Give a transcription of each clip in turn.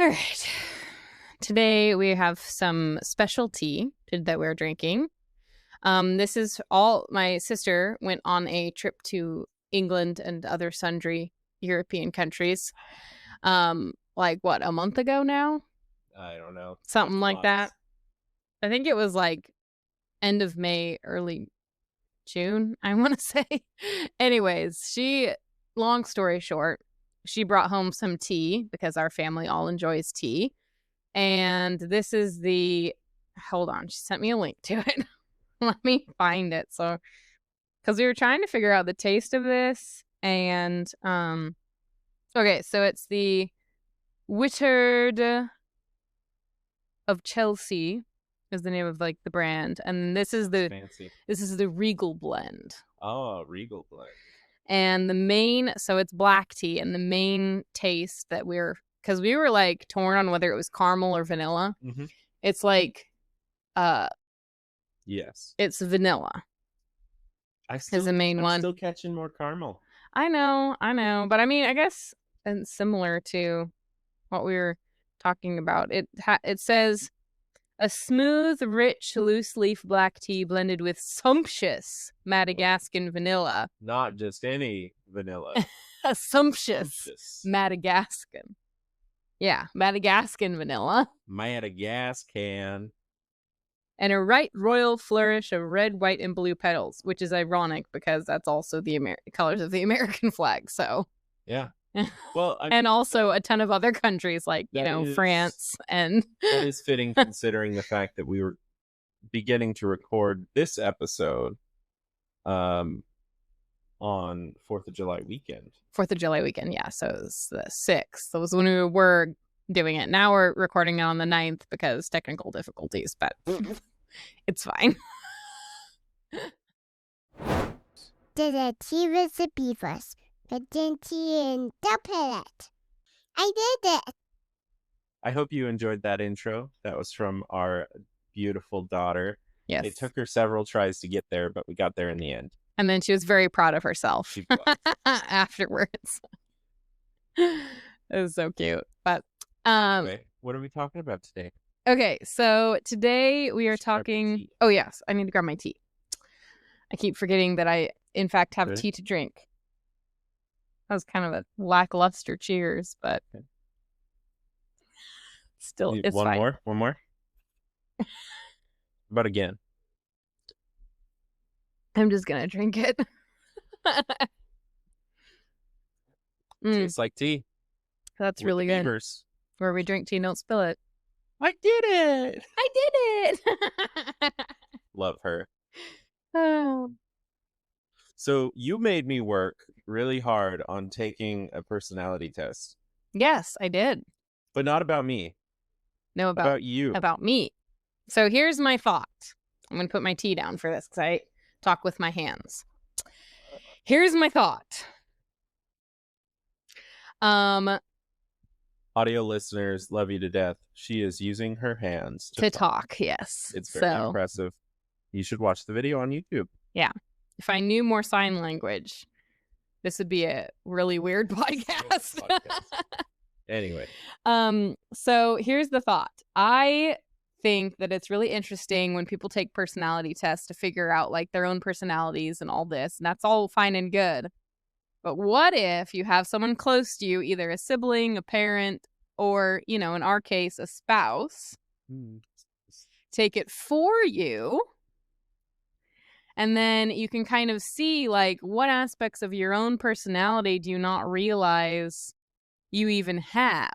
All right. Today we have some special tea that we're drinking. This is all my sister went on a trip to England and other sundry European countries. Like what, a month ago now? I don't know. Something like that. I think it was like end of May, early June, I want to say. Anyways, long story short, she brought home some tea because our family all enjoys tea. And this is hold on, she sent me a link to it. Let me find it. So, because we were trying to figure out the taste of this. And, okay, so it's the Wittard of Chelsea is the name of like the brand. And this is fancy. This is the Regal blend. Oh, Regal blend. And so it's black tea, and the main taste that because we were like torn on whether it was caramel or vanilla. Mm-hmm. It's like, yes, it's vanilla. Is the main one. I'm still catching more caramel. I know, but I mean, I guess and similar to what we were talking about. It says a smooth, rich, loose leaf black tea blended with sumptuous Madagascan vanilla. Not just any vanilla. A sumptuous Madagascan. Yeah, Madagascan vanilla. Madagascan. And a right royal flourish of red, white, and blue petals, which is ironic because that's also the colors of the American flag. So yeah. Well, and also a ton of other countries like, France. And that is fitting considering the fact that we were beginning to record this episode on 4th of July weekend. 4th of July weekend, yeah. So it was the 6th. That was when we were doing it. Now we're recording it on the 9th because technical difficulties, but it's fine. The tea with the beavers. But then tea in the palette. I did it. I hope you enjoyed that intro. That was from our beautiful daughter. Yes. It took her several tries to get there, but we got there in the end. And then she was very proud of herself afterwards. It was so cute. But anyway, what are we talking about today? Okay, so today we are talking. Oh yes, I need to grab my tea. I keep forgetting that I, in fact, have tea to drink. That was kind of a lackluster cheers, but still, it's fine. One more. But again, I'm just gonna drink it. Tastes like tea. That's really good. Beavers. Where we drink tea, don't spill it. I did it. I did it. Love her. Oh. So you made me work really hard on taking a personality test. Yes, I did. But not about me. No, about you. About me. So here's my thought. I'm going to put my tea down for this because I talk with my hands. Here's my thought. Audio listeners, love you to death. She is using her hands to talk. Yes. It's very impressive. You should watch the video on YouTube. Yeah. If I knew more sign language, this would be a really weird podcast. Anyway. So here's the thought. I think that it's really interesting when people take personality tests to figure out like their own personalities and all this, and that's all fine and good. But what if you have someone close to you, either a sibling, a parent, or, in our case, a spouse, take it for you, and then you can kind of see, like, what aspects of your own personality do you not realize you even have?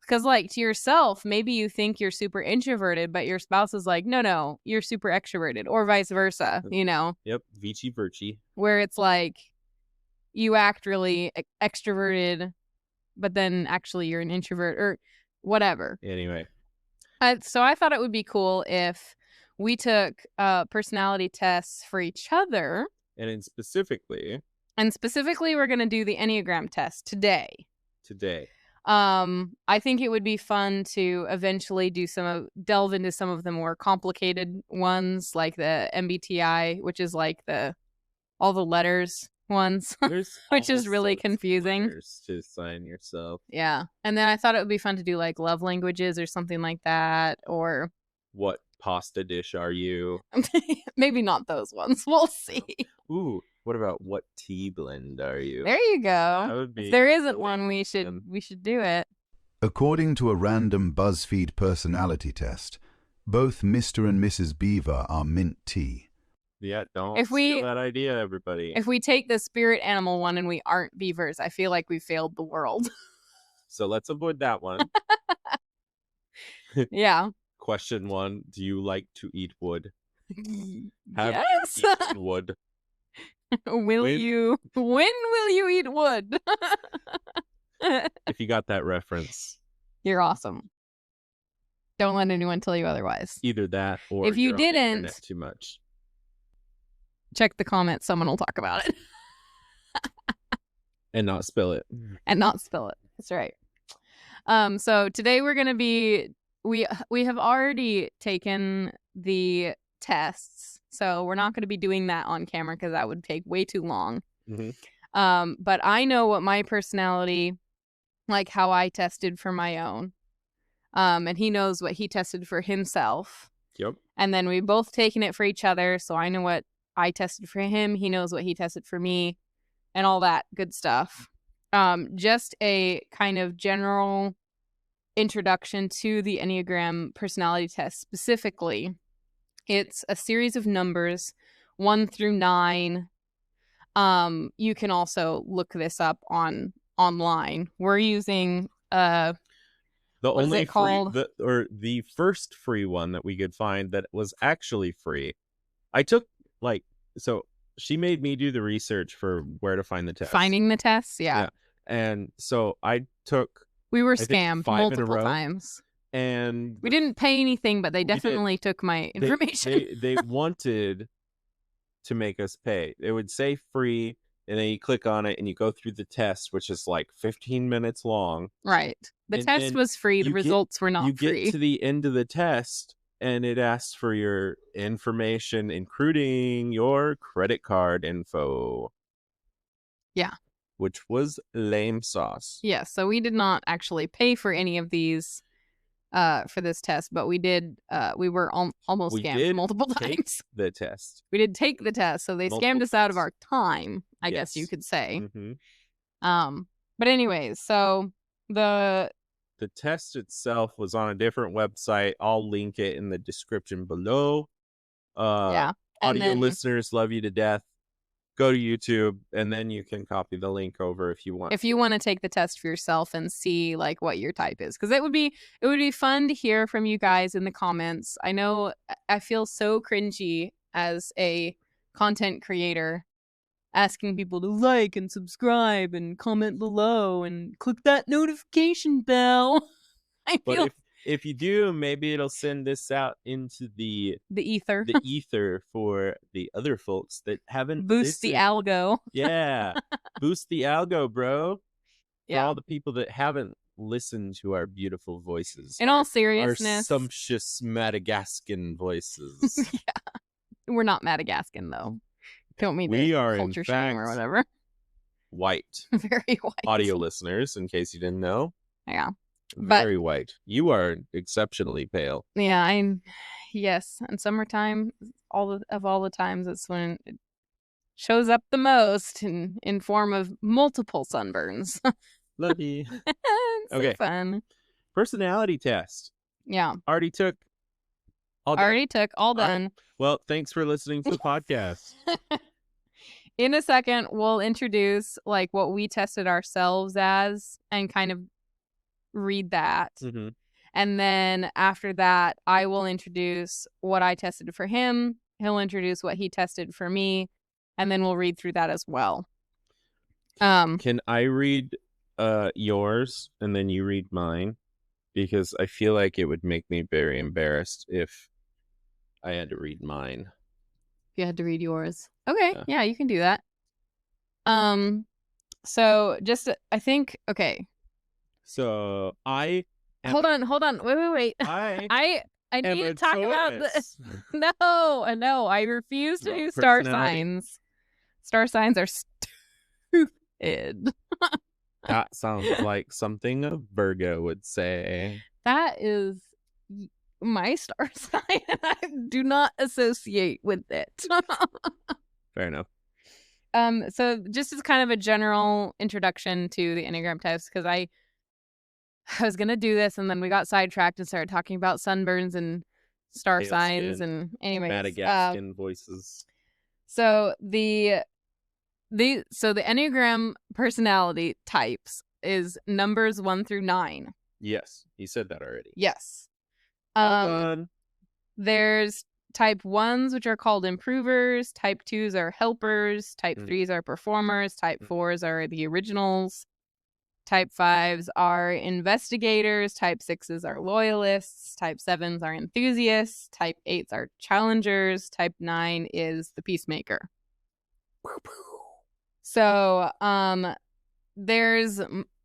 Because, like, to yourself, maybe you think you're super introverted, but your spouse is like, no, you're super extroverted, or vice versa, Yep, Vici Verci. Where it's like, you act really extroverted, but then actually you're an introvert, or whatever. Anyway. So I thought it would be cool if we took personality tests for each other. And specifically, we're going to do the Enneagram test today. I think it would be fun to eventually delve into some of the more complicated ones, like the MBTI, which is like all the letters ones, There's which is all really sorts of confusing. letters to assign yourself. Yeah. And then I thought it would be fun to do like love languages or something like that, or What pasta dish are you? maybe not those ones. We'll see. Ooh, what about what tea blend are you? There you That go. would be If there isn't really one, we fun. should do it. According to a random BuzzFeed personality test, both Mr. and Mrs. Beaver are mint tea. Yeah, don't If we- steal that idea, everybody. If we take the spirit animal one and we aren't beavers, I feel like we failed the world. So let's avoid that one. Yeah. Question 1, do you like to eat wood? Have Yes. you eaten wood? When When- will you eat wood? If you got that reference, You're awesome. Don't let anyone tell you otherwise. either that or If you you're on the didn't- internet too much. Check the comments. Someone will talk about it And not spill it. and not spill it. That's right. So today we're gonna be we have already taken the tests, so we're not gonna be doing that on camera because that would take way too long. Mhm. But I know what my personality, like how I tested for my own. And he knows what he tested for himself. Yep. And then we've both taken it for each other, so I know what I tested for him. He knows what he tested for me, and all that good stuff. Just a kind of general introduction to the Enneagram personality test specifically. It's a series of numbers, 1 through 9. You can also look this up online. We're using The What is only it called? the first free one that we could find that was actually free. I took so she made me do the research for where to find the test. finding the tests. Yeah. Yeah. And so I took We were think scammed 5 in a multiple row. times. and We didn't pay anything, but they did. definitely took my they- information. They wanted to make us pay. It would say free, and then you click on it and you go through the test, which is like 15 minutes long. Right. The And test then was free. The you get- results were not You free. get to the end of the test and it asks for your information, including your credit card info. Yeah. Which was lame sauce. Yeah, so we did not actually pay for any of these for this test, but we did we were almost We scammed did multiple take times. the test. We did take the test, so they Multiple scammed us out of times. our time, I guess you Yes. could say. Hmm. But anyways, so the The test itself was on a different website. I'll link it in the description below. yeah. And Audio then listeners love you to death. Go to YouTube, and then you can copy the link over if you want. if you want to take the test for yourself and see like what your type is, because it would be fun to hear from you guys in the comments. I know I feel so cringy as a content creator asking people to like and subscribe and comment below and click that notification bell. I But feel if you do, maybe it'll send this out into the ether ether for the other folks that haven't boost the listened. algo. Yeah, boost the algo, bro. For Yeah. all the people that haven't listened to our beautiful voices, In all our seriousness, sumptuous Madagascan voices. we're not Madagascan though. Don't mean We to are, in culture shame or fact, whatever. White Very white. audio listeners, in case you didn't know, Yeah. But- very white. You are exceptionally pale. Yeah, yes, and summertime, all the times, it's when it shows up the most in form of multiple sunburns. Love you. It's Okay. so fun. Personality test. Yeah, Already took. All done. already took all All right. done. Well, thanks for listening to the podcast. In a second, we'll introduce like what we tested ourselves as and kind of read that. Hmm. And then after that, I will introduce what I tested for him. He'll introduce what he tested for me, and then we'll read through that as well. Can I read yours and then you read mine? Because I feel like it would make me very embarrassed if I had to read mine. You had to read yours. Okay, Yeah. yeah, you can do that. So just I think So I am, hold on. Wait. I I am need a to talk about Taurus. No, I refuse to About do star personality. signs. Star signs are That sounds like something a Virgo would say. That is my star sign, and I do not associate with it. Fair enough. So just as kind of a general introduction to the Enneagram test, because I was gonna do this, and then we got sidetracked and started talking about sunburns and star Pale signs, skin, and anyways, Madagascan voices. So the Enneagram personality types is numbers 1 through 9. Yes, he said that already. Yes. Done. There's type 1s, which are called improvers. Type 2s are helpers. Type 3s are performers. Type 4s are the originals. Type 5s are investigators. Type 6s are loyalists. Type 7s are enthusiasts. Type 8s are challengers. Type 9 is the peacemaker. So,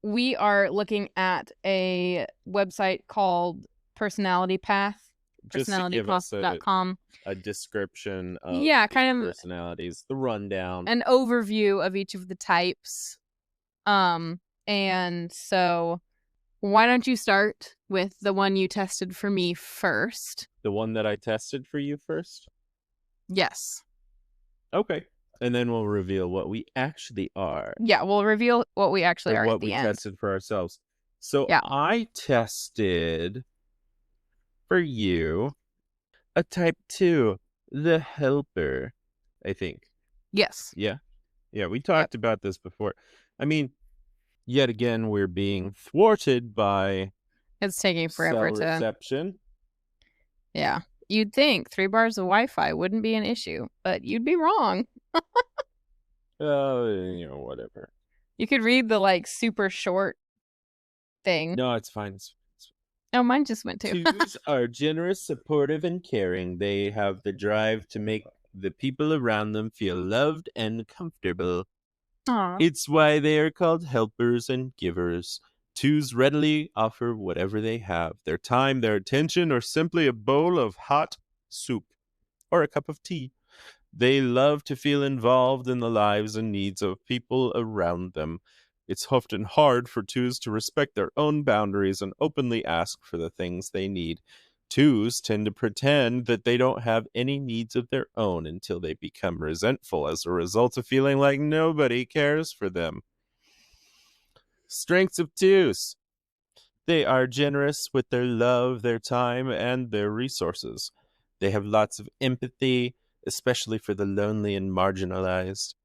we are looking at a website called Personality Path, personalitypath.com. A description of kind of personalities, the rundown, an overview of each of the types. And so why don't you start with the one you tested for me first? The one that I tested for you first? Yes. Okay. And then we'll reveal what we actually are. Yeah, we'll reveal what we actually are what at the we end. tested for ourselves. So yeah. I tested for you a type 2, the helper, I think. Yes. Yeah. Yeah, we talked about this before. I mean, yet again, we're being thwarted by it's taking forever cell reception. Yeah. You'd think 3 bars of Wi-Fi wouldn't be an issue, but you'd be wrong. Whatever. You could read the super short thing. No, it's fine. Oh, mine just went too. 2s are generous, supportive, and caring. They have the drive to make the people around them feel loved and comfortable. Aww. It's why they are called helpers and givers. 2s readily offer whatever they have, their time, their attention, or simply a bowl of hot soup or a cup of tea. They love to feel involved in the lives and needs of people around them. It's often hard for 2s to respect their own boundaries and openly ask for the things they need. 2s tend to pretend that they don't have any needs of their own until they become resentful as a result of feeling like nobody cares for them. Strengths of 2s. They are generous with their love, their time, and their resources. They have lots of empathy, especially for the lonely and marginalized.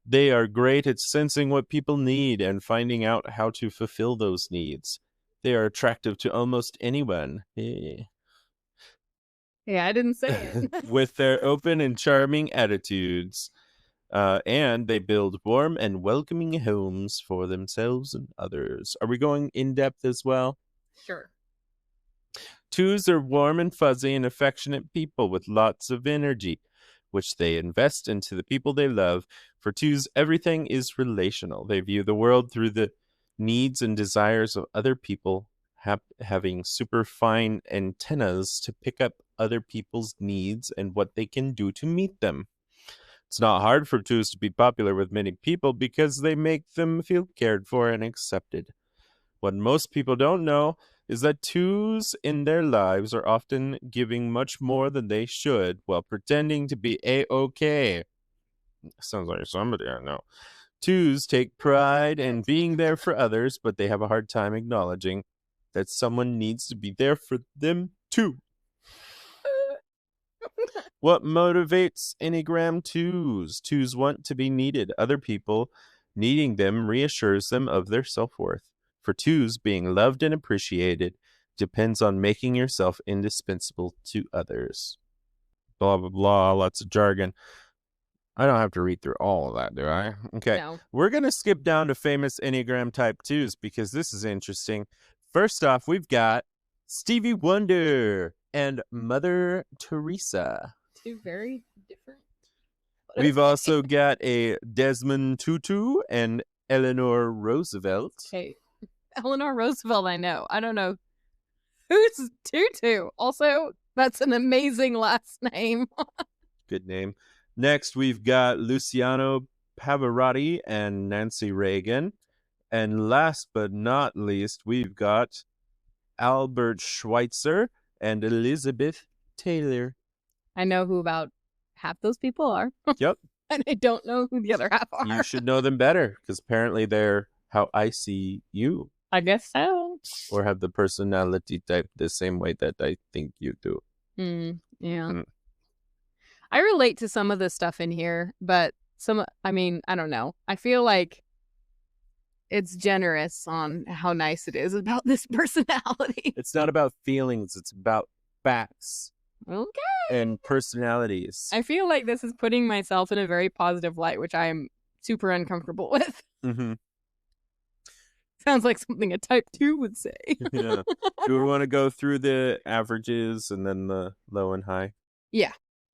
They are great at sensing what people need and finding out how to fulfill those needs. They are attractive to almost anyone. Yeah, I didn't say it. With their open and charming attitudes. And they build warm and welcoming homes for themselves and others. Are we going in depth as well? Sure. 2s are warm and fuzzy and affectionate people with lots of energy, which they invest into the people they love. For 2s, everything is relational. They view the world through the needs and desires of other people, having super fine antennas to pick up other people's needs and what they can do to meet them. It's not hard for 2s to be popular with many people because they make them feel cared for and accepted. What most people don't know is that 2s in their lives are often giving much more than they should while pretending to be A-OK. Sounds like somebody I know. 2s take pride in being there for others, but they have a hard time acknowledging that someone needs to be there for them too. What motivates Enneagram 2s? 2s want to be needed. Other people needing them reassures them of their self-worth. For 2s, being loved and appreciated depends on making yourself indispensable to others. Blah, blah, blah, lots of jargon. I don't have to read through all of that, do I? Okay. No. We're going to skip down to famous Enneagram type 2s because this is interesting. First off, we've got Stevie Wonder and Mother Teresa. 2 very different. We've also got a Desmond Tutu and Eleanor Roosevelt. Okay. Eleanor Roosevelt, I know. I don't know. Who's Tutu? Also, that's an amazing last name. Good name. Next, we've got Luciano Pavarotti and Nancy Reagan. And last but not least, we've got Albert Schweitzer and Elizabeth Taylor. I know who about half those people are. Yep. And I don't know who the other half are. You should know them better, because apparently they're how I see you. I guess so. Or have the personality type the same way that I think you do. Yeah. I relate to some of the stuff in here, but I don't know. I feel like it's generous on how nice it is about this personality. It's not about feelings. It's about facts. Okay. And personalities. I feel like this is putting myself in a very positive light, which I am super uncomfortable with. Mm-hmm. Sounds like something a type 2 would say. Yeah. Do we want to go through the averages and then the low and high? Yeah.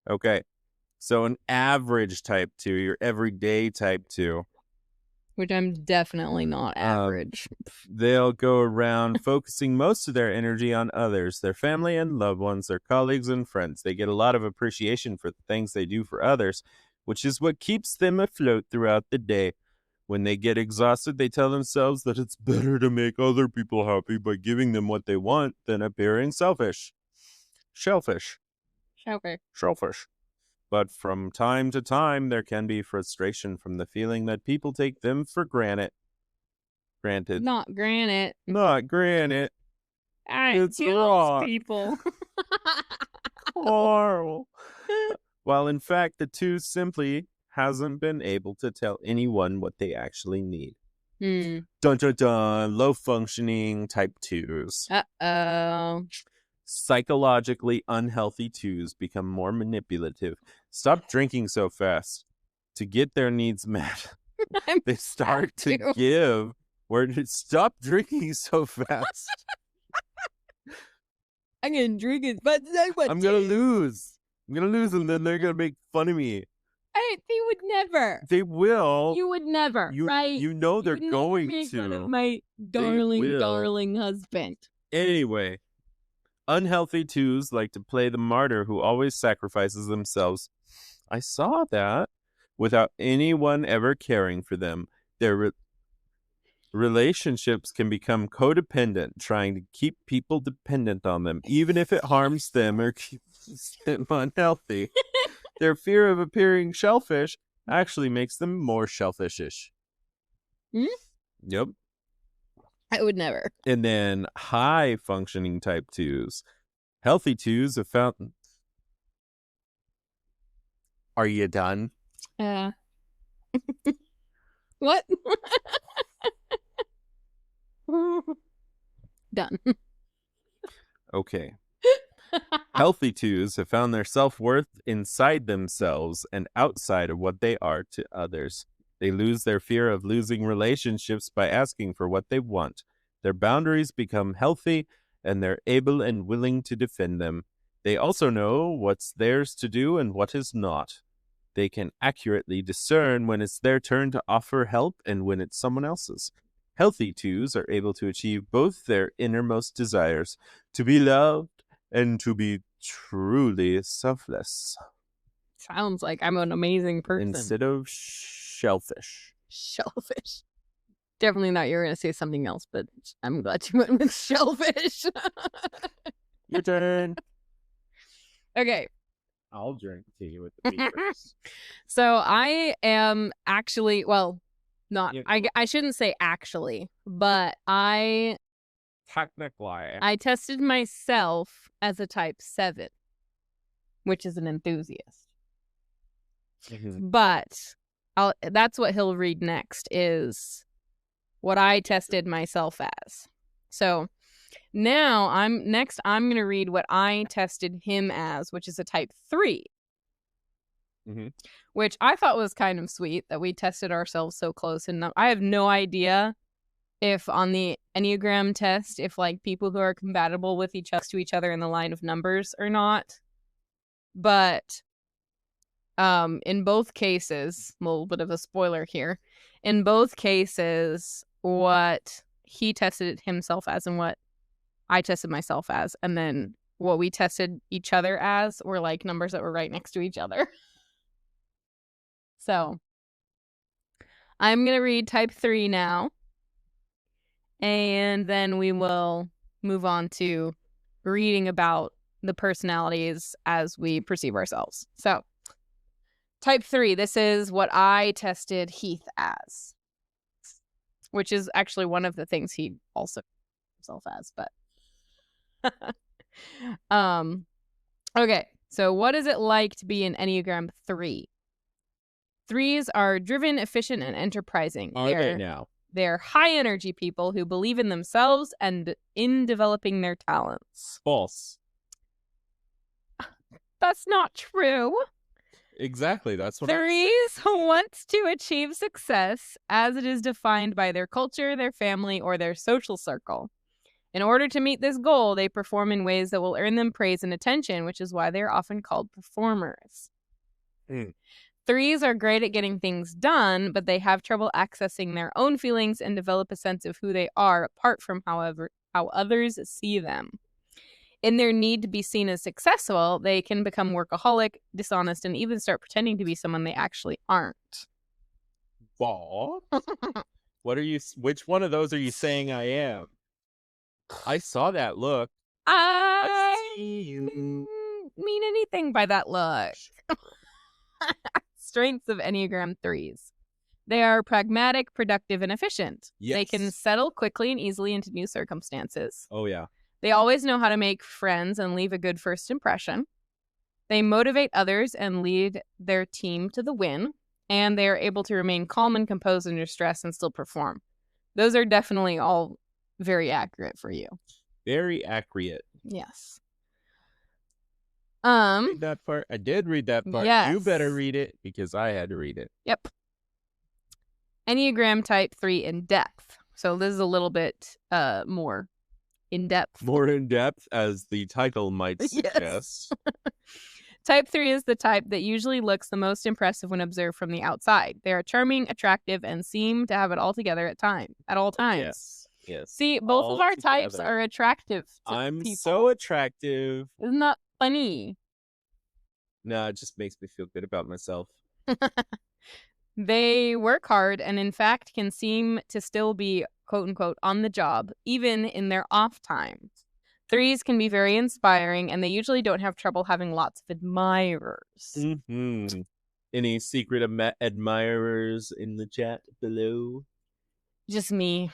Okay. So an average type 2, your everyday type 2. Which I'm definitely not average. They'll go around focusing most of their energy on others, their family and loved ones, their colleagues and friends. They get a lot of appreciation for the things they do for others, which is what keeps them afloat throughout the day. When they get exhausted, they tell themselves that it's better to make other people happy by giving them what they want than appearing selfish. Shellfish. But from time to time, there can be frustration from the feeling that people take them for granted. Not granted. It's wrong. People. Horrible. While in fact, the 2 simply hasn't been able to tell anyone what they actually need. Dun dun dun. Low functioning type 2s. Uh-oh. Psychologically unhealthy 2s become more manipulative. Stop drinking so fast. To get their needs met, they start to give. Stop drinking so fast. I'm going to drink as much as I want. I'm going to lose. And then they're going to make fun of me. They would never. They will. You would never, right? You know they're going make to. Fun of my darling husband. Anyway, unhealthy 2s like to play the martyr who always sacrifices themselves. I saw that. Without anyone ever caring for them. Their relationships can become codependent, trying to keep people dependent on them, even if it harms them or keeps them unhealthy. Their fear of appearing shellfish actually makes them more shellfishish. Yep. I would never. And then high functioning type 2s. Healthy 2s have found... Are you done? What? Done. Okay. Healthy 2s have found their self-worth inside themselves and outside of what they are to others. They lose their fear of losing relationships by asking for what they want. Their boundaries become healthy, and they're able and willing to defend them. They also know what's theirs to do and what is not. They can accurately discern when it's their turn to offer help and when it's someone else's. Healthy 2s are able to achieve both their innermost desires, to be loved and to be truly selfless. Sounds like I'm an amazing person. Instead of shellfish. Shellfish. Definitely not. You're going to say something else, but I'm glad you went with shellfish. Your turn. Okay. I'll drink tea with the Beavers. So I am actually, well, not, I shouldn't say actually, but I tested myself as a type 7, which is an enthusiast. But that's what he'll read next, is what I tested myself as. So now I'm going to read what I tested him as, which is a type 3. Which I thought was kind of sweet that we tested ourselves so close. And I have no idea if on the Enneagram test, if like people who are compatible with each other in the line of numbers or not. But in both cases, a little bit of a spoiler here, in both cases, what he tested himself as and what I tested myself as, and then what we tested each other as were like numbers that were right next to each other. So I'm going to read type 3 now. And then we will move on to reading about the personalities as we perceive ourselves. So, type 3, this is what I tested Heath as, which is actually one of the things he also himself as, but okay. So what is it like to be an Enneagram 3? 3s are driven, efficient, and enterprising. Are they now? They're high energy people who believe in themselves and in developing their talents. False. That's not true. Exactly. That's what 3s want to achieve success as it is defined by their culture, their family, or their social circle. In order to meet this goal, they perform in ways that will earn them praise and attention, which is why they're often called performers. 3s are great at getting things done, but they have trouble accessing their own feelings and develop a sense of who they are apart from how others see them. In their need to be seen as successful, they can become workaholic, dishonest, and even start pretending to be someone they actually aren't. What? Which one of those are you saying I am? I saw that look. I didn't mean anything by that look. Strengths of Enneagram 3s. They are pragmatic, productive, and efficient. Yes. They can settle quickly and easily into new circumstances. Oh, yeah. They always know how to make friends and leave a good first impression. They motivate others and lead their team to the win. And they are able to remain calm and composed under stress and still perform. Those are definitely all very accurate for you. Very accurate. Yes. Read that part. I did read that part. Yes. You better read it because I had to read it. Yep. Enneagram type 3 in depth. So this is a little bit more in depth. More in depth, as the title might suggest. Yes. Type 3 is the type that usually looks the most impressive when observed from the outside. They are charming, attractive, and seem to have it all together at all times. Yes. See, both of our types are attractive to I'm people. so attractive. Isn't that funny? No, it just makes me feel good about myself. They work hard and, in fact, can seem to still be, quote unquote, on the job, even in their off time. 3s can be very inspiring, and they usually don't have trouble having lots of admirers. Mm-hmm. Any secret admirers in the chat below? Just me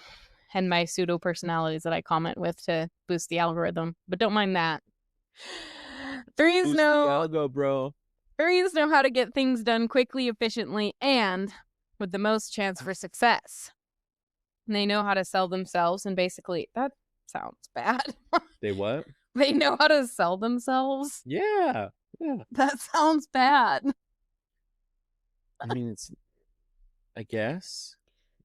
and my pseudo personalities that I comment with to boost the algorithm, but don't mind that. 3s know 3s know how to get things done quickly, efficiently, and with the most chance for success. And they know how to sell themselves, and basically, that sounds bad. They what? They know how to sell themselves. Yeah. That sounds bad. I mean, I guess.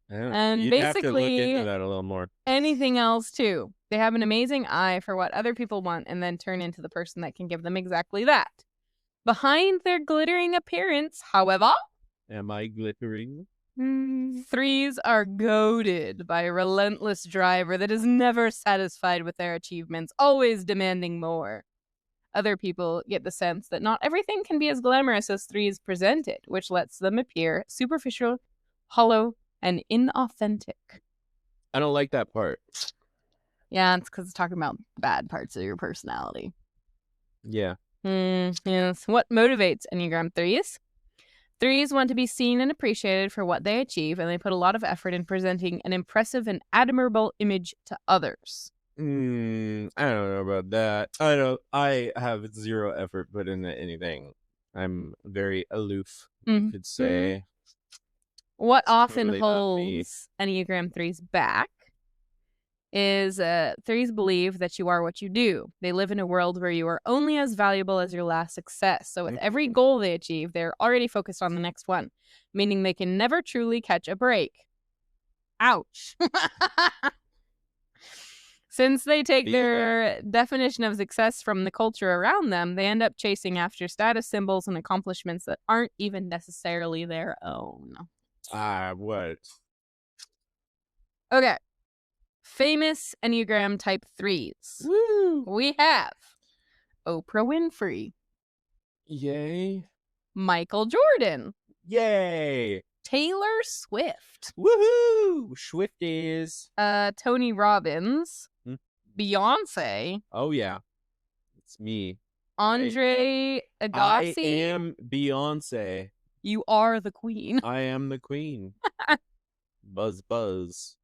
And you'd have to look into that a little more. Anything else, too. They have an amazing eye for what other people want and then turn into the person that can give them exactly that. Behind their glittering appearance, however... Am I glittering? 3s are goaded by a relentless driver that is never satisfied with their achievements, always demanding more. Other people get the sense that not everything can be as glamorous as 3s present it, which lets them appear superficial, hollow, and inauthentic. I don't like that part. Yeah, it's because it's talking about bad parts of your personality. Yeah. Yes. What motivates Enneagram 3s? 3s want to be seen and appreciated for what they achieve, and they put a lot of effort in presenting an impressive and admirable image to others. I don't know about that. I have zero effort put into anything. I'm very aloof, you could say. What often holds Enneagram 3s back is 3s believe that you are what you do. They live in a world where you are only as valuable as your last success. So with every goal they achieve, they're already focused on the next one, meaning they can never truly catch a break. Ouch. Since they take their definition of success from the culture around them, they end up chasing after status symbols and accomplishments that aren't even necessarily their own. What? Okay. Famous Enneagram type 3s. Woo! We have Oprah Winfrey. Yay. Michael Jordan. Yay. Taylor Swift. Woohoo! Swifties. Tony Robbins. Hmm? Beyonce. Oh, yeah. It's me. Andre Agassi. I am Beyonce. You are the queen. I am the queen. Buzz, buzz.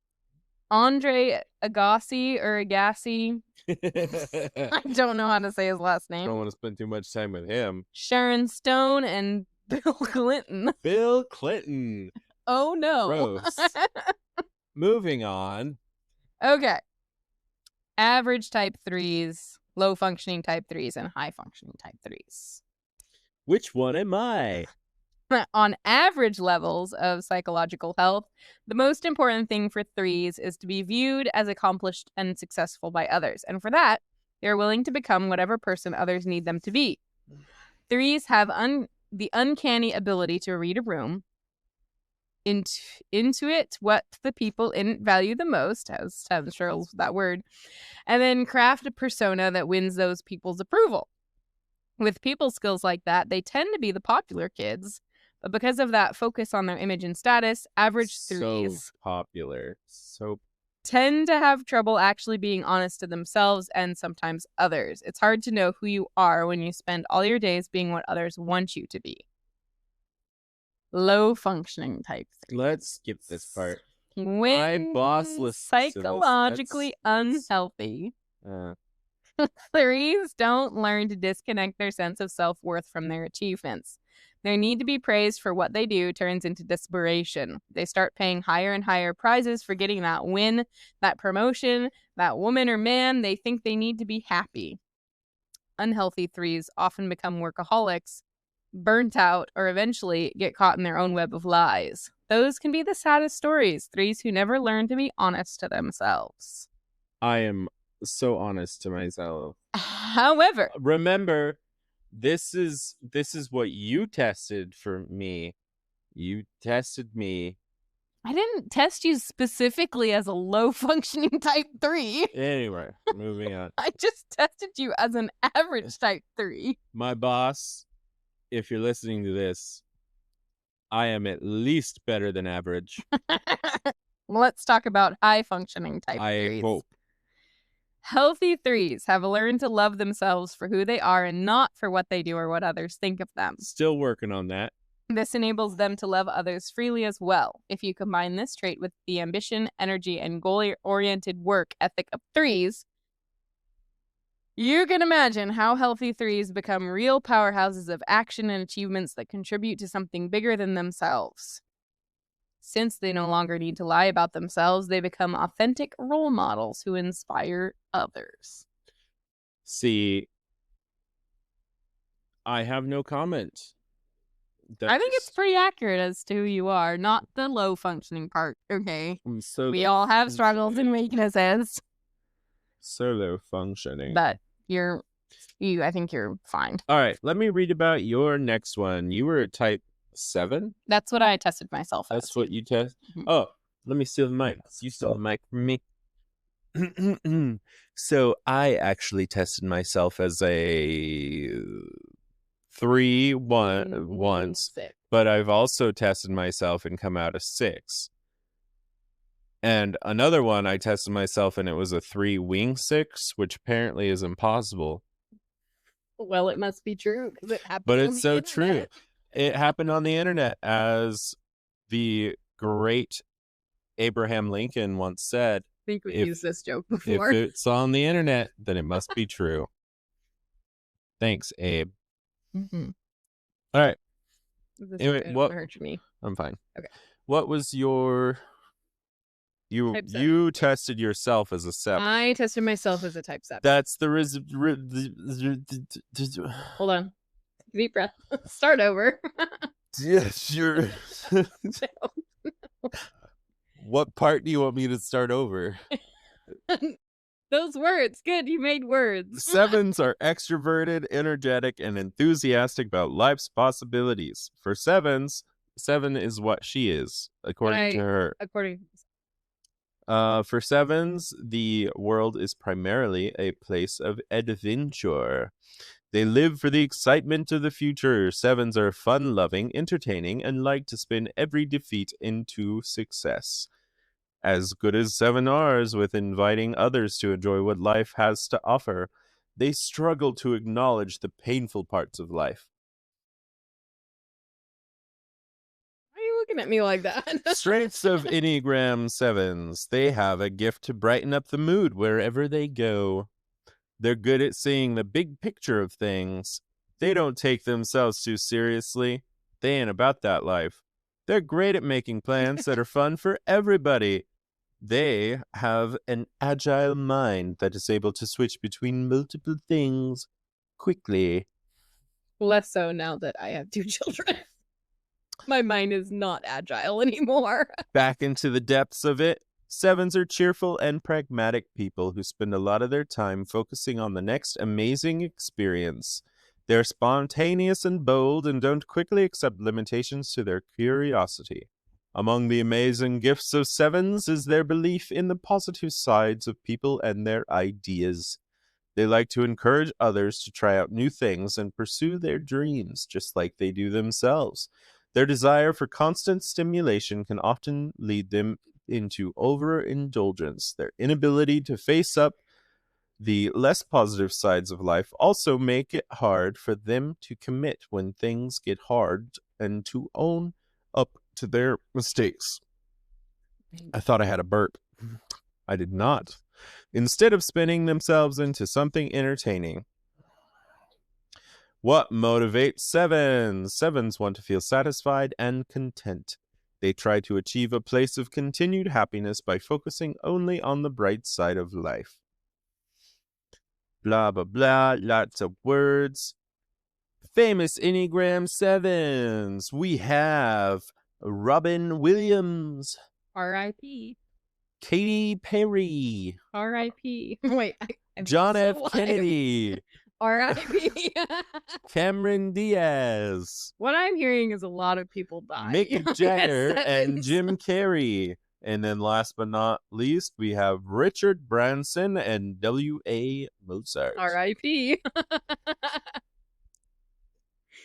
Andre Agassi or Agassi. I don't know how to say his last name. Don't want to spend too much time with him. Sharon Stone and Bill Clinton. Bill Clinton. Oh, no. Gross. Moving on. Okay. Average type 3s, low functioning type 3s, and high functioning type 3s. Which one am I? On average levels of psychological health, the most important thing for 3s is to be viewed as accomplished and successful by others. And for that, they are willing to become whatever person others need them to be. 3s have the uncanny ability to read a room, intuit what the people in it value the most, as Tim Sherrill's that word, and then craft a persona that wins those people's approval. With people skills like that, they tend to be the popular kids, but because of that focus on their image and status, average 3s So popular. So tend to have trouble actually being honest to themselves and sometimes others. It's hard to know who you are when you spend all your days being what others want you to be. Low functioning type 3s. let's skip this part. When My boss listens to this. psychologically unhealthy, 3s don't learn to disconnect their sense of self-worth from their achievements. Their need to be praised for what they do turns into desperation. They start paying higher and higher prizes for getting that win, that promotion, that woman or man they think they need to be happy. Unhealthy 3s often become workaholics, burnt out, or eventually get caught in their own web of lies. Those can be the saddest stories. 3s who never learn to be honest to themselves. I am so honest to myself. However, Remember, this is what you tested for me. You tested me. I didn't test you specifically as a low-functioning type 3. Anyway, moving on. I just tested you as an average type 3. My boss, if you're listening to this, I am at least better than average. Let's talk about high-functioning type 3s. I hope. Healthy 3s have learned to love themselves for who they are and not for what they do or what others think of them. Still working on that. This enables them to love others freely as well. If you combine this trait with the ambition, energy, and goal-oriented work ethic of 3s, you can imagine how healthy 3s become real powerhouses of action and achievements that contribute to something bigger than themselves. Since they no longer need to lie about themselves, they become authentic role models who inspire others. See, I have no comment. I think it's pretty accurate as to who you are, not the low-functioning part, okay? We all have struggles and weaknesses. So low functioning. But I think you're fine. All right, let me read about your next one. You were a type 7? That's what I tested myself as. That's what you test? Mhm. Oh, let me steal the mic. You stole the mic from me. So I actually tested myself as a 3 once, 6. but I've also tested myself and come out a 6. And another one I tested myself and it was a 3 wing 6, which apparently is impossible. Well, it must be true because it happened. But on it's the so internet. true. It happened on the internet, as the great Abraham Lincoln once said. I think we've If- used this joke If before. it's on the internet, then it must be true. Thanks, Abe. Mhm. All right, This Anyway, is what- hurt me. I'm fine. Okay. What was your... Type 7. You tested yourself as a 7. I tested myself as a type 7. That's the Hold on. Deep breath. Start over. Yes, you're... What part do you want me to start over? Those words. Good. You made words. 7s are extroverted, energetic, and enthusiastic about life's possibilities. For 7s, 7 is what she is, according to her. According. For 7s, the world is primarily a place of adventure. They live for the excitement of the future. 7s are fun-loving, entertaining, and like to spin every defeat into success. As good as 7Rs with inviting others to enjoy what life has to offer, they struggle to acknowledge the painful parts of life. Why are you looking at me like that? Strengths of Enneagram 7s. They have a gift to brighten up the mood wherever they go. They're good at seeing the big picture of things. They don't take themselves too seriously. They ain't about that life. They're great at making plans that are fun for everybody. They have an agile mind that is able to switch between multiple things quickly. Less so now that I have 2 children. My mind is not agile anymore. Back into the depths of it. 7s are cheerful and pragmatic people who spend a lot of their time focusing on the next amazing experience. They're spontaneous and bold and don't quickly accept limitations to their curiosity. Among the amazing gifts of 7s is their belief in the positive sides of people and their ideas. They like to encourage others to try out new things and pursue their dreams, just like they do themselves. Their desire for constant stimulation can often lead them into overindulgence. Their inability to face up the less positive sides of life also make it hard for them to commit when things get hard and to own up to their mistakes. I thought I had a burp. I did not. Instead of spinning themselves into something entertaining. What motivates 7s? 7s want to feel satisfied and content. They try to achieve a place of continued happiness by focusing only on the bright side of life. Blah, blah, blah, lots of words. Famous Enneagram 7s. We have Robin Williams. R.I.P. Katy Perry. R.I.P. Wait. I'm John so F. alive. Kennedy. R.I.P. Cameron Diaz. What I'm hearing is a lot of people die. Mick Jagger and Jim Carrey. And then last but not least, we have Richard Branson and W.A. Mozart. R.I.P.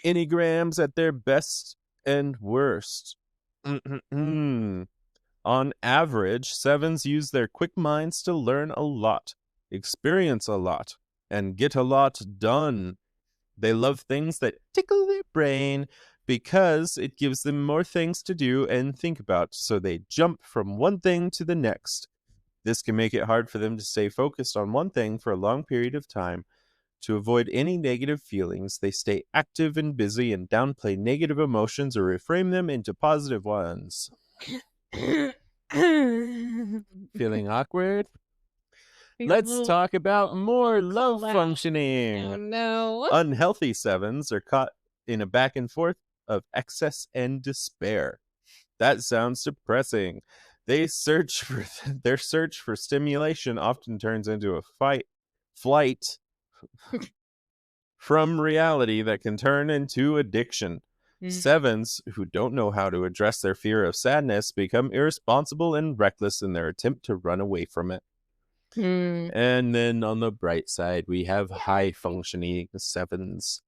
Enneagrams at their best and worst. On average, 7s use their quick minds to learn a lot, experience a lot, and get a lot done. They love things that tickle their brain because it gives them more things to do and think about, so they jump from one thing to the next. This can make it hard for them to stay focused on one thing for a long period of time. To avoid any negative feelings, they stay active and busy and downplay negative emotions or reframe them into positive ones. Feeling awkward? Let's talk about more love functioning. Oh, no. Unhealthy 7s are caught in a back and forth of excess and despair. That sounds depressing. Their search for stimulation often turns into a flight from reality that can turn into addiction. 7s who don't know how to address their fear of sadness become irresponsible and reckless in their attempt to run away from it. And then on the bright side, we have high-functioning 7s.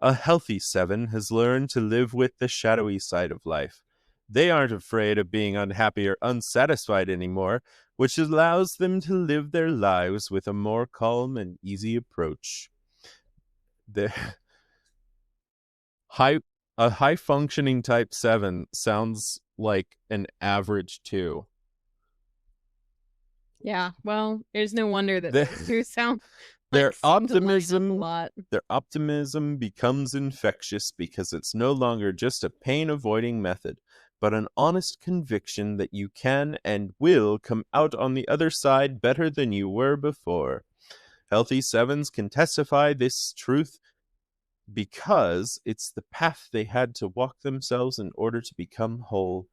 A healthy 7 has learned to live with the shadowy side of life. They aren't afraid of being unhappy or unsatisfied anymore, which allows them to live their lives with a more calm and easy approach. A high-functioning type 7 sounds like an average 2. Yeah, well, there's no wonder that those two sound their like optimism a lot. Their optimism becomes infectious because it's no longer just a pain-avoiding method, but an honest conviction that you can and will come out on the other side better than you were before. Healthy 7s can testify this truth because it's the path they had to walk themselves in order to become whole.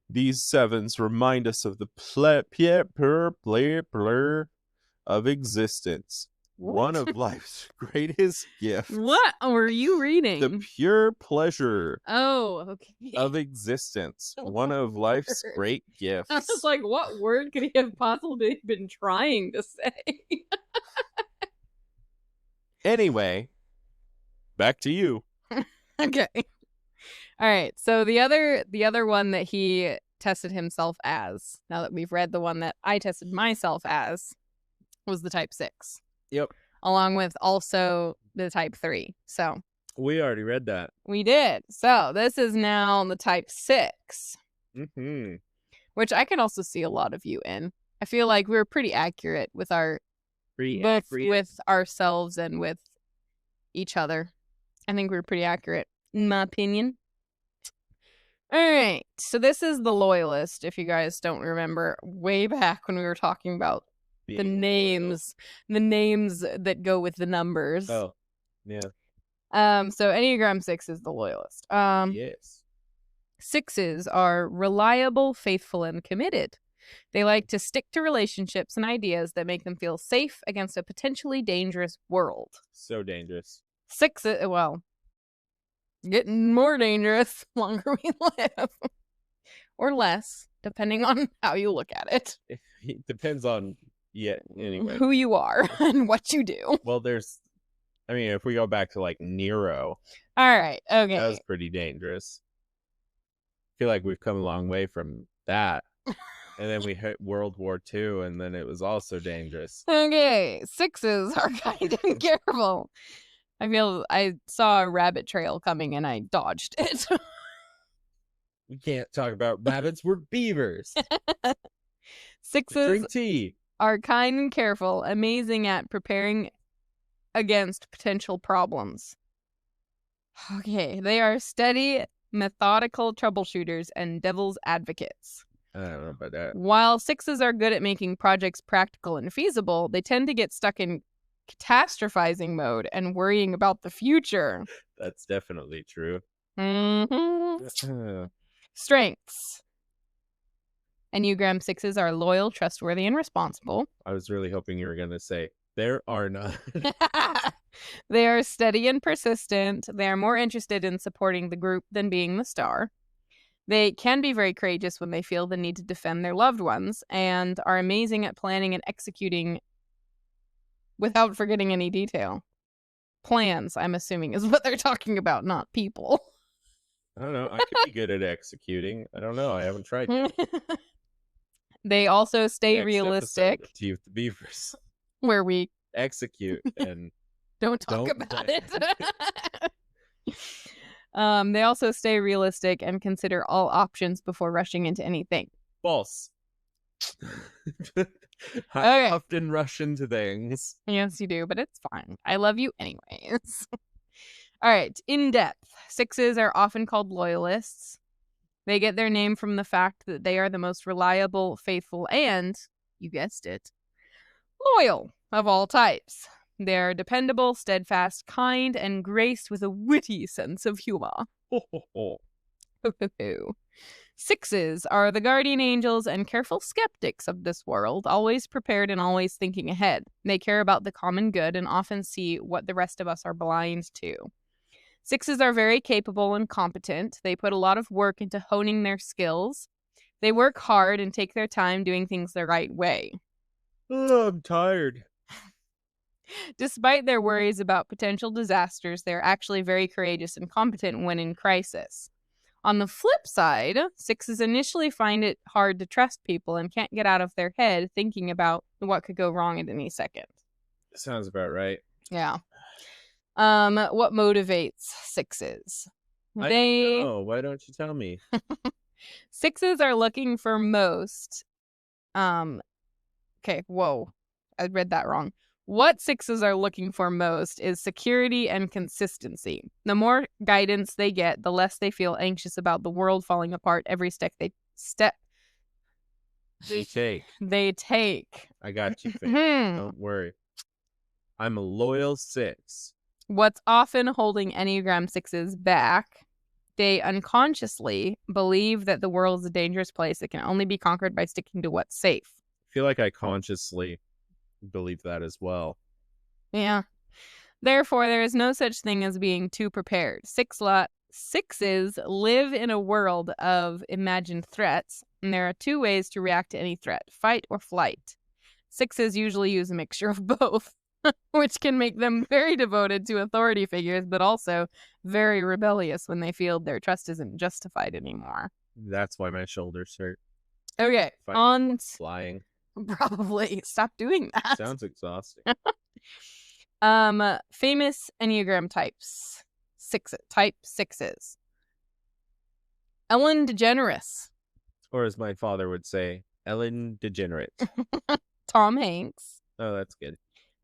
These 7s remind us of the plur of existence. What? One of life's greatest gifts. What were you reading? The pure pleasure of existence. One of life's great gifts. I was like, what word could he have possibly been trying to say? Anyway, back to you. Okay. All right. So the other one that he tested himself as, now that we've read the one that I tested myself as, was the type 6. Yep. Along with also the type 3. So we already read that. We did. So this is now the type 6. Mm-hmm. Which I can also see a lot of you in. I feel like we were pretty accurate with with ourselves and with each other. I think we were pretty accurate, in my opinion. All right. So this is the loyalist, if you guys don't remember, way back when we were talking about the names that go with the numbers. Oh, yeah. So Enneagram 6 is the loyalist. Yes. 6s are reliable, faithful, and committed. They like to stick to relationships and ideas that make them feel safe against a potentially dangerous world. So dangerous. 6s, well, getting more dangerous the longer we live. Or less, depending on how you look at it. It depends on, anyway. Who you are and what you do. Well, if we go back to like Nero. All right, okay. That was pretty dangerous. I feel like we've come a long way from that. And then we hit World War II, and then it was also dangerous. Okay, 6s are kind and careful. I saw a rabbit trail coming and I dodged it. We can't talk about rabbits, we're beavers. 6s drink tea. Are kind and careful, amazing at preparing against potential problems. Okay, they are steady, methodical troubleshooters and devil's advocates. I don't know about that. While 6s are good at making projects practical and feasible, they tend to get stuck in catastrophizing mode and worrying about the future. That's definitely true. Mm-hmm. Strengths. Enneagram 6s are loyal, trustworthy, and responsible. I was really hoping you were going to say, there are none. They are steady and persistent. They are more interested in supporting the group than being the star. They can be very courageous when they feel the need to defend their loved ones and are amazing at planning and executing without forgetting any detail. Plans, I'm assuming, is what they're talking about, not people. I don't know. I could be good at executing. I don't know. I haven't tried. They also stay realistic. Teeth the Beavers. Where we execute and don't talk about it. They also stay realistic and consider all options before rushing into anything. False. I often rush into things. Yes, you do, but it's fine. I love you anyways. All right, in depth. 6s are often called loyalists. They get their name from the fact that they are the most reliable, faithful, and, you guessed it, loyal of all types. They're dependable, steadfast, kind, and graced with a witty sense of humor. 6s are the guardian angels and careful skeptics of this world, always prepared and always thinking ahead. They care about the common good and often see what the rest of us are blind to. 6s are very capable and competent. They put a lot of work into honing their skills. They work hard and take their time doing things the right way. Oh, I'm tired. Despite their worries about potential disasters, they're actually very courageous and competent when in crisis. On the flip side, 6s initially find it hard to trust people and can't get out of their head thinking about what could go wrong at any second. Sounds about right. Yeah. What motivates 6s? I don't know. Why don't you tell me? 6s are looking for most. Okay, whoa. I read that wrong. What 6s are looking for most is security and consistency. The more guidance they get, the less they feel anxious about the world falling apart every step they take. I got you, Faith. Don't worry. I'm a loyal 6. What's often holding Enneagram 6s back, they unconsciously believe that the world is a dangerous place that can only be conquered by sticking to what's safe. I feel like I consciously believe that as well. Yeah. Therefore, there is no such thing as being too prepared. 6s live in a world of imagined threats, and there are 2 ways to react to any threat: fight or flight. 6s usually use a mixture of both. which can make them very devoted to authority figures, but also very rebellious when they feel their trust isn't justified anymore. That's why my shoulders hurt. Okay, on flying. Probably. Stop doing that. Sounds exhausting. Famous Enneagram types. Type 6s. Ellen DeGeneres. Or as my father would say, Ellen Degenerate. Tom Hanks. Oh, that's good.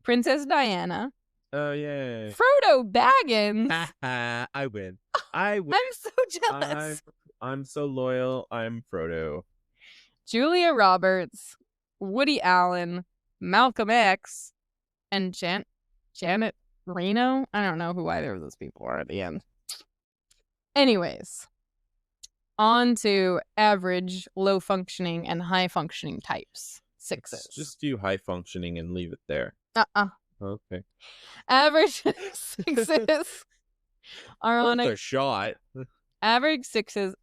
Princess Diana. Oh, yay. Frodo Baggins. I win. I win. I'm so jealous. I'm so loyal. I'm Frodo. Julia Roberts. Woody Allen. Malcolm X. And Janet Reno? I don't know who either of those people are at the end. Anyways, on to average, low functioning, and high functioning types. 6s. Just do high functioning and leave it there. Okay. Average 6s are on a shot. Average 6s.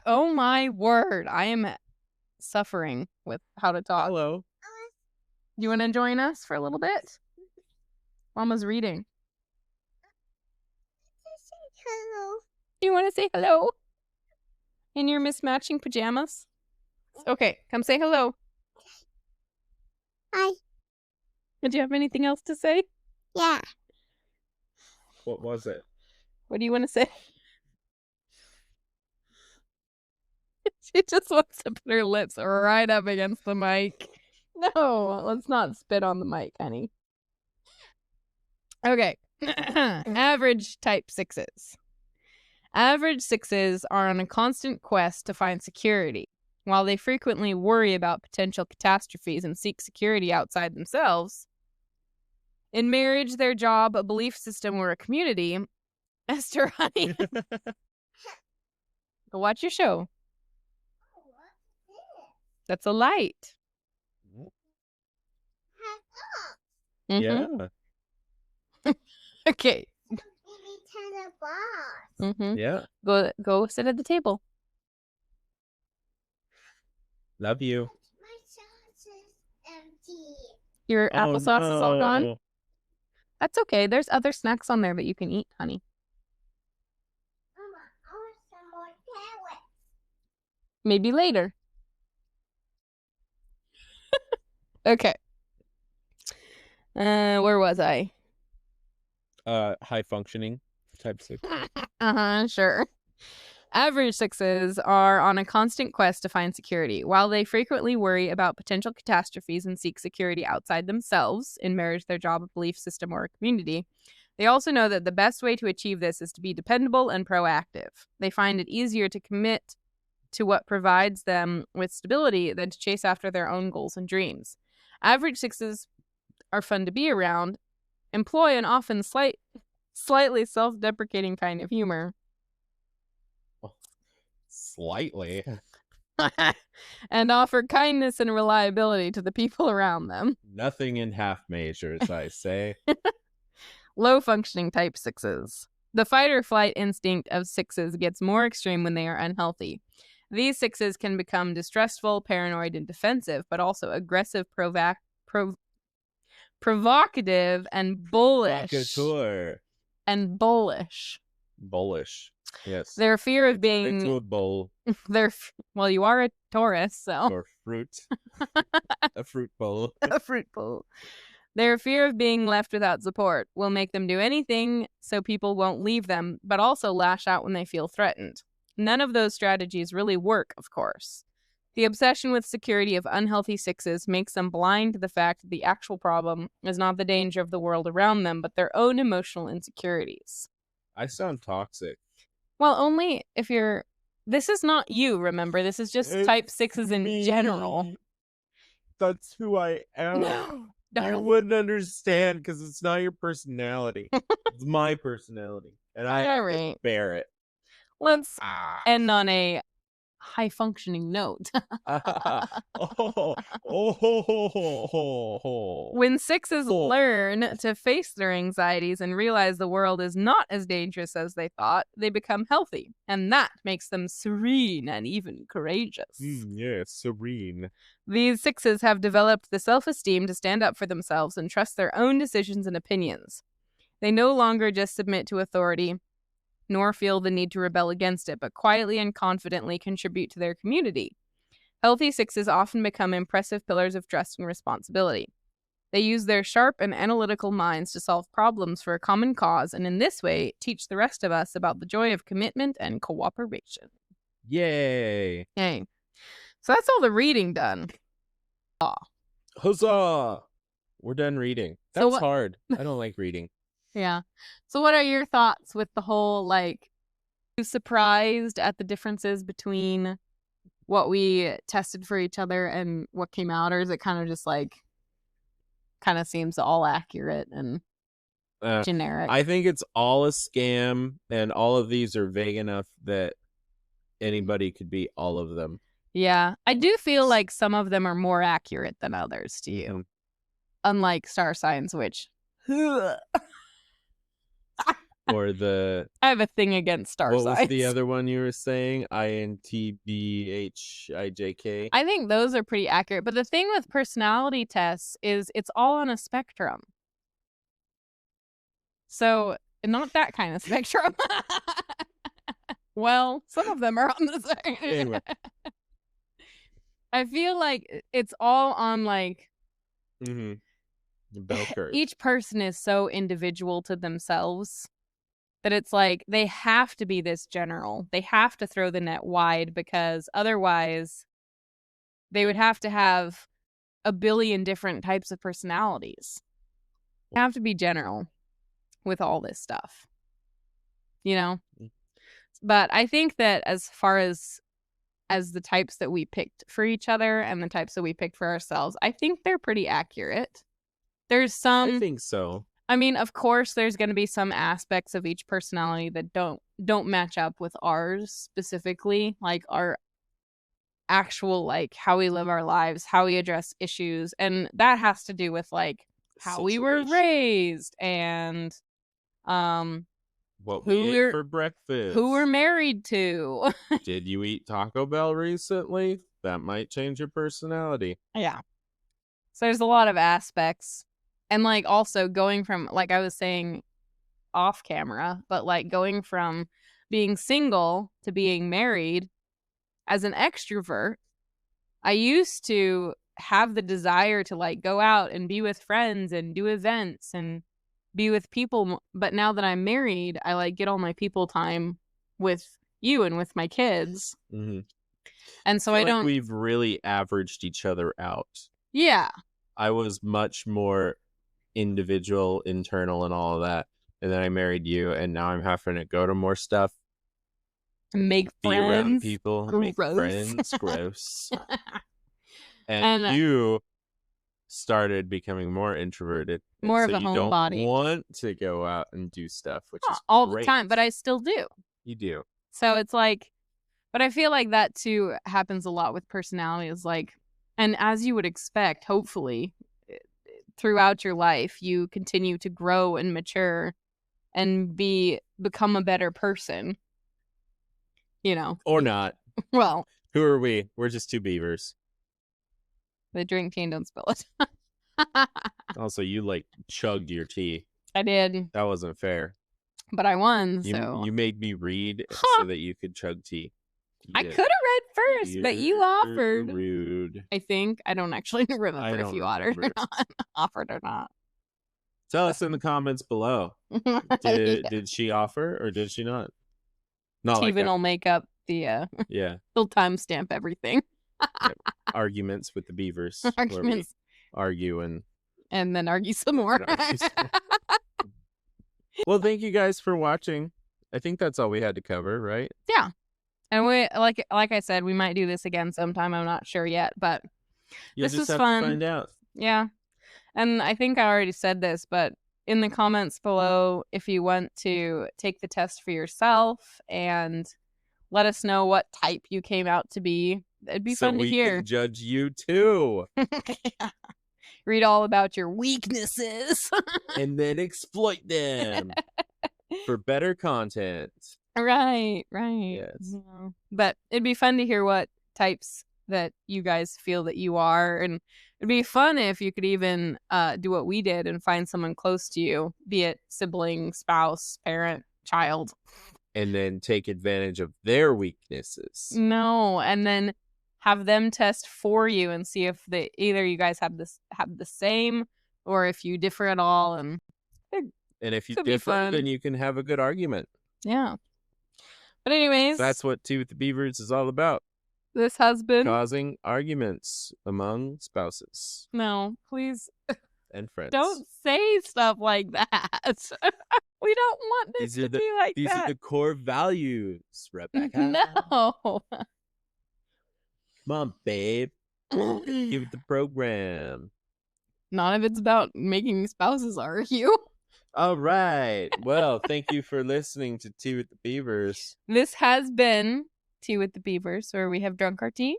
Oh my word! I am suffering with how to talk. Hello. You want to join us for a little bit? Mama's reading. Hello. You want to say hello? In your mismatching pajamas? Okay, come say hello. Hi. Did you have anything else to say? Yeah. What was it? What do you want to say? She just wants to put her lips right up against the mic. No, let's not spit on the mic, honey. Okay. Average type 6s. Average 6s are on a constant quest to find security. While they frequently worry about potential catastrophes and seek security outside themselves, in marriage, their job, a belief system, or a community, Esther, honey. Go watch your show. That's a light. Yeah. Okay. Yeah. Go sit at the table. Love you. My sauce is empty. Your applesauce is all gone? No. That's okay. There's other snacks on there that you can eat, honey. Mama, I want some more carrots. Maybe later. Okay. Where was I? High functioning type 6. Sure. Average 6s are on a constant quest to find security. While they frequently worry about potential catastrophes and seek security outside themselves, in marriage, their job, a belief system, or a community, they also know that the best way to achieve this is to be dependable and proactive. They find it easier to commit to what provides them with stability than to chase after their own goals and dreams. Average 6s are fun to be around, employ an often slightly self-deprecating kind of humor. Slightly. And offer kindness and reliability to the people around them. Nothing in half measures, I say. Low-functioning type 6s. The fight or flight instinct of 6s gets more extreme when they are unhealthy. These 6s can become distrustful, paranoid, and defensive, but also aggressive, provocative, and bullish. Provocateur. And bullish. Bullish. Yes. Their fear of being... Into a bowl. Well, you are a Taurus, so... Or fruit. A fruit bowl. A fruit bowl. Their fear of being left without support will make them do anything so people won't leave them, but also lash out when they feel threatened. None of those strategies really work, of course. The obsession with security of unhealthy 6s makes them blind to the fact that the actual problem is not the danger of the world around them, but their own emotional insecurities. I sound toxic. Well, only if you're... This is not you, remember? This is just type 6s in general. That's who I am. No. I wouldn't understand because it's not your personality. It's my personality. And I All right. bear it. Let's end on a high functioning note. When sixes learn to face their anxieties and realize the world is not as dangerous as they thought, they become healthy. And that makes them serene and even courageous. Yeah, serene. These sixes have developed the self-esteem to stand up for themselves and trust their own decisions and opinions. They no longer just submit to authority, nor feel the need to rebel against it, but quietly and confidently contribute to their community. Healthy sixes often become impressive pillars of trust and responsibility. They use their sharp and analytical minds to solve problems for a common cause, and in this way, teach the rest of us about the joy of commitment and cooperation. Yay! Yay. So that's all the reading done. Huzzah! We're done reading. That's hard. I don't like reading. Yeah. So what are your thoughts with the whole, like, are you surprised at the differences between what we tested for each other and what came out? Or is it kind of just like, kind of seems all accurate and generic? I think it's all a scam, and all of these are vague enough that anybody could be all of them. Yeah. I do feel like some of them are more accurate than others to you. Unlike star signs, which... Or the... I have a thing against star signs. What was the other one you were saying? INTBHIJK? I think those are pretty accurate. But the thing with personality tests is it's all on a spectrum. So, not that kind of spectrum. Well, some of them are on the same. Anyway. I feel like it's all on, like... The bell curve. Each person is so individual to themselves that it's like they have to be this general. They have to throw the net wide, because otherwise they would have to have a billion different types of personalities. They have to be general with all this stuff, you know? But I think that as far as the types that we picked for each other and the types that we picked for ourselves, I think they're pretty accurate. There's some... I think so. I mean, of course, there's going to be some aspects of each personality that don't match up with ours specifically, like our actual, like, how we live our lives, how we address issues, and that has to do with, like, how we were raised and what we ate for breakfast, who we're married to. Did you eat Taco Bell recently? That might change your personality. Yeah. So there's a lot of aspects. And, like, also going from, like I was saying off camera, but, like, going from being single to being married, as an extrovert, I used to have the desire to, like, go out and be with friends and do events and be with people. But now that I'm married, I, like, get all my people time with you and with my kids. Mm-hmm. And so I don't... we've really averaged each other out. Yeah. I was much more individual, internal, and all of that, and then I married you, and now I'm having to go to more stuff, make be friends, around people, gross. Make friends, gross. And you started becoming more introverted, more so of a homebody. You don't want to go out and do stuff, which is all great. The time, but I still do. You do. So it's like, but I feel like that too happens a lot with personality. Is like, and as you would expect, hopefully, throughout your life, you continue to grow and mature and become a better person. You know. Or not. Well. Who are we? We're just two beavers. They drink tea and don't spill it. Also, you, like, chugged your tea. I did. That wasn't fair. But I won, so... You made me read so that you could chug tea. I could have read first, but you offered. Rude. I think. I don't actually remember if you offered or not. Tell us in the comments below. Did she offer or did she not? Not Steven will make up the he'll timestamp everything. Arguments with the beavers. Arguments. Argue and then argue some more. Well, thank you guys for watching. I think that's all we had to cover, right? Yeah. And we like I said, we might do this again sometime. I'm not sure yet, but this was fun. To find out. Yeah. And I think I already said this, but in the comments below, if you want to take the test for yourself and let us know what type you came out to be. It'd be fun to we hear. Can judge you too. Read all about your weaknesses. And then exploit them for better content. Right. Yes. Yeah. But it'd be fun to hear what types that you guys feel that you are. And it'd be fun if you could even do what we did and find someone close to you, be it sibling, spouse, parent, child. And then take advantage of their weaknesses. No, and then have them test for you and see if either you guys have the same or if you differ at all. And if you differ, then you can have a good argument. Yeah. But anyways, that's what Tea with the Beavers is all about. This has been causing arguments among spouses. No, please. And friends. Don't say stuff like that. We don't want this to be like that. These are the core values, Rebecca. No. Come on, babe. Give it the program. None of it's about making spouses argue. All right. Well, thank you for listening to Tea with the Beavers. This has been Tea with the Beavers, where we have drunk our tea.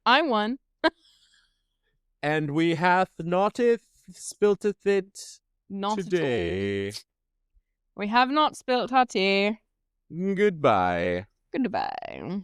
I won. And we hath notteth spilteth it Not today. We have not spilt our tea. Goodbye. Goodbye.